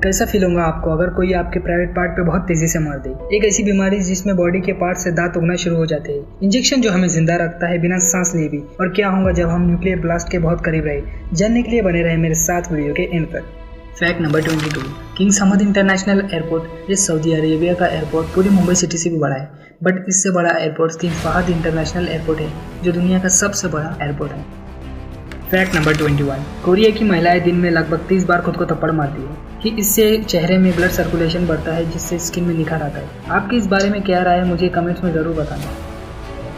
कैसा फील होगा आपको अगर कोई आपके प्राइवेट पार्ट पे बहुत तेजी से मार दे। एक ऐसी बीमारी जिसमें बॉडी के पार्ट से दांत उगना शुरू हो जाते हैं। इंजेक्शन जो हमें जिंदा रखता है बिना सांस लिए भी। और क्या होगा जब हम न्यूक्लियर ब्लास्ट के बहुत करीब रहे। जानने के लिए बने रहे मेरे साथ वीडियो के एंड तक। Fact number 22। Kings Hamad international airport ये सऊदी अरेबिया का एयरपोर्ट पूरी मुंबई सिटी से भी बड़ा है, बट इससे बड़ा airport King Fahd international airport है जो दुनिया का सबसे बड़ा एयरपोर्ट है। Fact number 21। कोरिया की महिलाएं दिन में लगभग 30 बार खुद को थप्पड़ मारती है कि इससे चेहरे में ब्लड सर्कुलेशन बढ़ता है जिससे स्किन में निखार आता है। आपकी इस बारे में क्या राय है मुझे कमेंट्स में ज़रूर बताना।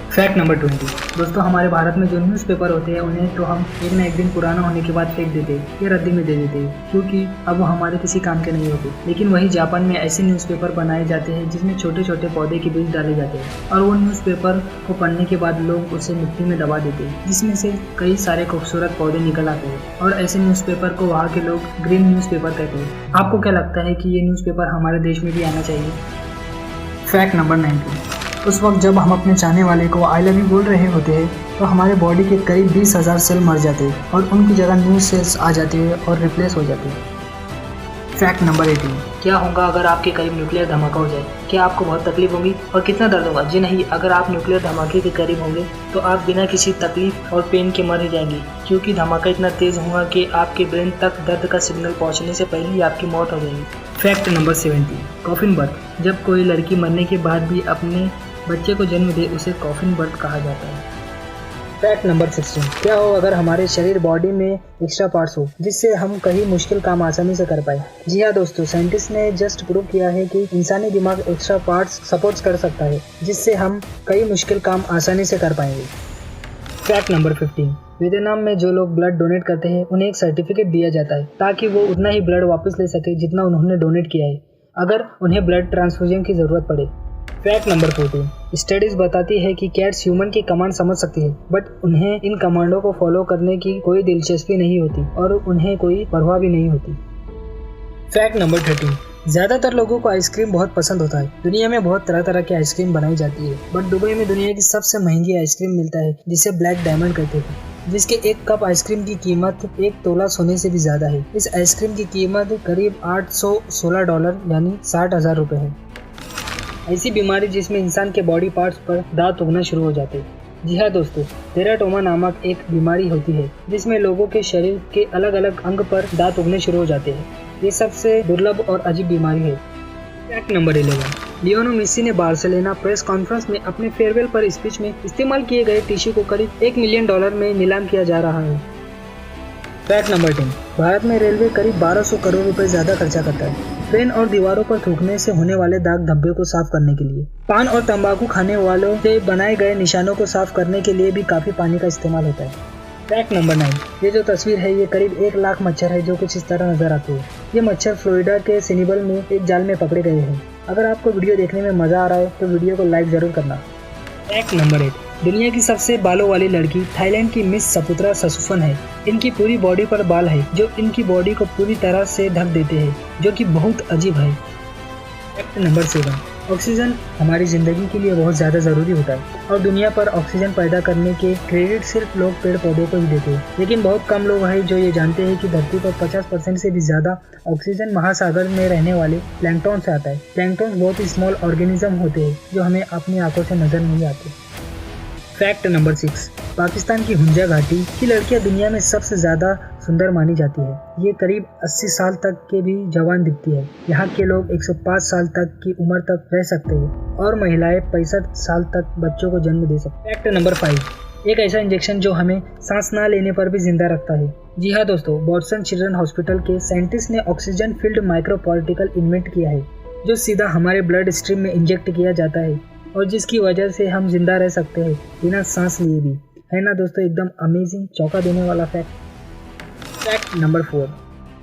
Fact number 20। दोस्तों हमारे भारत में जो न्यूज़पेपर होते हैं उन्हें तो हम एक न एक दिन पुराना होने के बाद फेंक देते हैं या रद्दी में दे देते हैं क्योंकि अब वो हमारे किसी काम के नहीं होते। लेकिन वही जापान में ऐसे न्यूज़पेपर बनाए जाते हैं जिसमें छोटे छोटे पौधे के बीज डाले जाते हैं और वो न्यूज़पेपर को पढ़ने के बाद लोग उसे मिट्टी में दबा देते हैं जिसमें से कई सारे खूबसूरत पौधे निकल आते हैं और ऐसे न्यूज़पेपर को वहाँ के लोग ग्रीन न्यूज़पेपर कहते हैं। आपको क्या लगता है कि ये न्यूज़पेपर हमारे देश में भी आना चाहिए? Fact number 19। उस वक्त जब हम अपने चाहने वाले को आई लव यू बोल रहे होते हैं तो हमारे बॉडी के करीब 20,000 सेल मर जाते हैं और उनकी जगह न्यू सेल्स आ जाते हैं और रिप्लेस हो जाते हैं। Fact number 18। क्या होगा अगर आपके करीब न्यूक्लियर धमाका हो जाए? क्या आपको बहुत तकलीफ होगी और कितना दर्द होगा? जी नहीं, अगर आप न्यूक्लियर धमाके के करीब होंगे तो आप बिना किसी तकलीफ और पेन के मर ही जाएंगे क्योंकि धमाका इतना तेज होगा कि आपके ब्रेन तक दर्द का सिग्नल पहुंचने से पहले ही आपकी मौत हो जाएगी। Fact number 17। Coffin birth. जब कोई लड़की मरने के बाद भी अपने बच्चे को जन्म दे उसे कॉफिन बर्थ कहा जाता है। Fact number 16। क्या हो अगर हमारे शरीर बॉडी में एक्स्ट्रा पार्ट्स हो जिससे हम कहीं मुश्किल काम आसानी से कर पाए? जी हाँ दोस्तों, साइंटिस्ट ने जस्ट प्रूव किया है कि इंसानी दिमाग एक्स्ट्रा पार्ट्स सपोर्ट कर सकता है जिससे हम कई मुश्किल काम आसानी से कर पाएंगे। Fact number 15। वियतनाम में जो लोग ब्लड डोनेट करते हैं उन्हें एक सर्टिफिकेट दिया जाता है ताकि वो उतना ही ब्लड वापस ले सके जितना उन्होंने डोनेट किया है अगर उन्हें ब्लड ट्रांसफ्यूजन की जरूरत पड़े। Fact number 14। स्टडीज बताती है कि कैट्स ह्यूमन की कमांड समझ सकती है बट उन्हें इन कमांडों को फॉलो करने की कोई दिलचस्पी नहीं होती और उन्हें कोई परवाह भी नहीं होती। Fact number 13। ज्यादातर लोगों को आइसक्रीम बहुत पसंद होता है। दुनिया में बहुत तरह तरह की आइसक्रीम बनाई जाती है बट दुबई में दुनिया की सबसे महंगी आइसक्रीम मिलता है जिसे ब्लैक डायमंड कहते हैं, जिसके एक कप आइसक्रीम की कीमत 1 तोला सोने से भी ज्यादा है। इस आइसक्रीम की कीमत करीब $816 यानी 60,000 रुपए है। ऐसी बीमारी जिसमें इंसान के बॉडी पार्ट्स पर दांत उगना शुरू हो जाते हैं। जी हाँ दोस्तों, टेराटोमा नामक एक बीमारी होती है जिसमें लोगों के शरीर के अलग अलग अंग पर दांत उगने शुरू हो जाते हैं। ये सबसे दुर्लभ और अजीब बीमारी है। Fact number 11। लियोनेल मेसी ने बार्सिलोना प्रेस कॉन्फ्रेंस में अपने फेयरवेल पर स्पीच में इस्तेमाल किए गए टिश्यू को करीब $1 मिलियन में नीलाम किया जा रहा है। Fact number 10। भारत में रेलवे करीब 1200 करोड़ रुपए ज्यादा खर्चा करता है ट्रेन और दीवारों पर थूकने से होने वाले दाग धब्बे को साफ करने के लिए। पान और तंबाकू खाने वालों से बनाए गए निशानों को साफ करने के लिए भी काफी पानी का इस्तेमाल होता है। Fact number 9। ये जो तस्वीर है ये करीब 1 लाख मच्छर है जो कुछ इस तरह नजर आते हैं। ये मच्छर फ्लोरिडा के सेनिबल में एक जाल में पकड़े गए हैं। अगर आपको वीडियो देखने में मजा आ रहा है तो वीडियो को लाइक जरूर करना। Fact number 8। दुनिया की सबसे बालों वाली लड़की थाईलैंड की मिस सपुत्रा ससुफन है। इनकी पूरी बॉडी पर बाल है जो इनकी बॉडी को पूरी तरह से ढक देते हैं जो कि बहुत अजीब है। Fact number 7। ऑक्सीजन हमारी जिंदगी के लिए बहुत ज़्यादा ज़रूरी होता है और दुनिया पर ऑक्सीजन पैदा करने के क्रेडिट सिर्फ लोग पेड़ पौधों को ही देते हैं। लेकिन बहुत कम लोग हैं जो ये जानते हैं कि धरती पर 50% से भी ज़्यादा ऑक्सीजन महासागर में रहने वाले प्लैंकटन से आता है। प्लैंकटन बहुत ही स्मॉल ऑर्गेनिज्म होते हैं जो हमें अपनी आंखों से नजर नहीं आते। Fact number 6। पाकिस्तान की हुंजा घाटी की लड़कियां दुनिया में सबसे ज्यादा सुंदर मानी जाती है। ये करीब 80 साल तक के भी जवान दिखती है। यहाँ के लोग 105 साल तक की उम्र तक रह सकते हैं और महिलाएं 65 साल तक बच्चों को जन्म दे सकती हैं। Fact number 5। एक ऐसा इंजेक्शन जो हमें सांस ना लेने पर भी जिंदा रखता है। जी हाँ दोस्तों, बॉस्टन चिल्ड्रन हॉस्पिटल के साइंटिस्ट ने oxygen field micro particle invent किया है जो सीधा हमारे ब्लड स्ट्रीम में इंजेक्ट किया जाता है और जिसकी वजह से हम जिंदा रह सकते हैं बिना सांस लिए भी। है ना दोस्तों, एकदम अमेजिंग, चौंका देने वाला फैक्ट नंबर 4।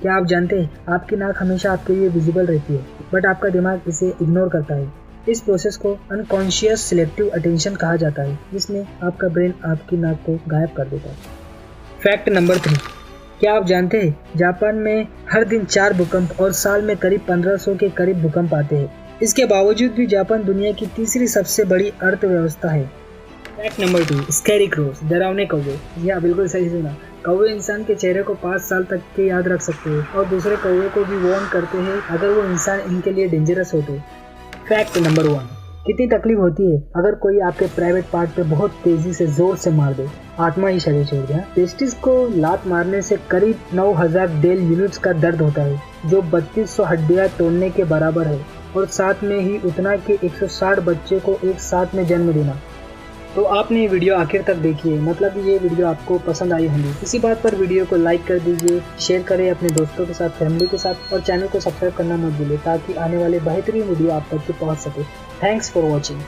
क्या आप जानते हैं आपकी नाक हमेशा आपके लिए विजिबल रहती है बट आपका दिमाग इसे इग्नोर करता है। इस प्रोसेस को अनकॉन्शियस सिलेक्टिव अटेंशन कहा जाता है जिसमें आपका ब्रेन आपकी नाक को गायब कर देता है। Fact number 3। क्या आप जानते हैं जापान में हर दिन 4 भूकंप और साल में करीब 1500 के करीब भूकंप आते हैं। इसके बावजूद भी जापान दुनिया की तीसरी सबसे बड़ी अर्थव्यवस्था है। फैक्ट नंबर 2, स्कैरी क्रोस, डरावने कौवे। या बिल्कुल सही सुना, कौवे इंसान के चेहरे को 5 साल तक के याद रख सकते हैं और दूसरे कौवे को भी वार्न करते हैं अगर वो इंसान इनके लिए डेंजरस हो तो। फैक्ट नंबर 1, कितनी तकलीफ होती है अगर कोई आपके प्राइवेट पार्ट पे बहुत तेजी से जोर से मार दे, आत्मा ही शरीर छोड़ दे। टेस्टिस को लात मारने से करीब 9000 डेल यूनिट्स का दर्द होता है, जो 3200 हड्डियां तोड़ने के बराबर है, और साथ में ही उतना कि 160 बच्चे को एक साथ में जन्म देना। तो आपने ये वीडियो आखिर तक देखी है, मतलब ये वीडियो आपको पसंद आई होगी। इसी बात पर वीडियो को लाइक कर दीजिए, शेयर करें अपने दोस्तों के साथ, फैमिली के साथ, और चैनल को सब्सक्राइब करना मत भूलिए ताकि आने वाले बेहतरीन वीडियो आप तक पहुंच सके। Thanks for watching.